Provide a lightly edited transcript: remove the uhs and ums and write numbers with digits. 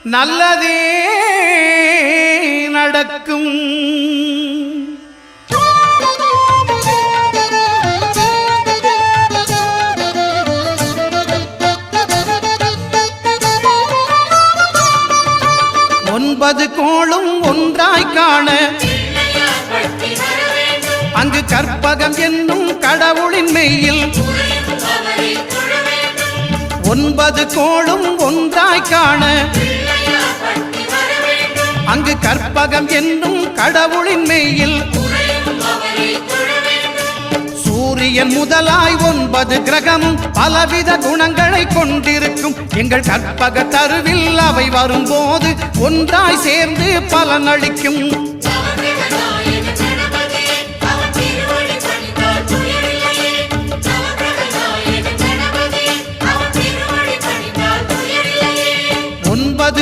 நல்லதே நடக்கும். ஒன்பது கோளும் ஒன்றாய் காண அங்கு கற்பகம் என்னும் கடவுளின் மெய்யில் ஒன்பது கோளும் ஒன்றாய் காண அங்கு கற்பகம் என்னும் கடவுளின் மெய்யில் சூரியன் முதலாய் 9 கிரகமும் பலவித குணங்களை கொண்டிருக்கும். எங்கள் கற்பக தருவில் அவை வரும்போது ஒன்றாய் சேர்ந்து பலனளிக்கும்.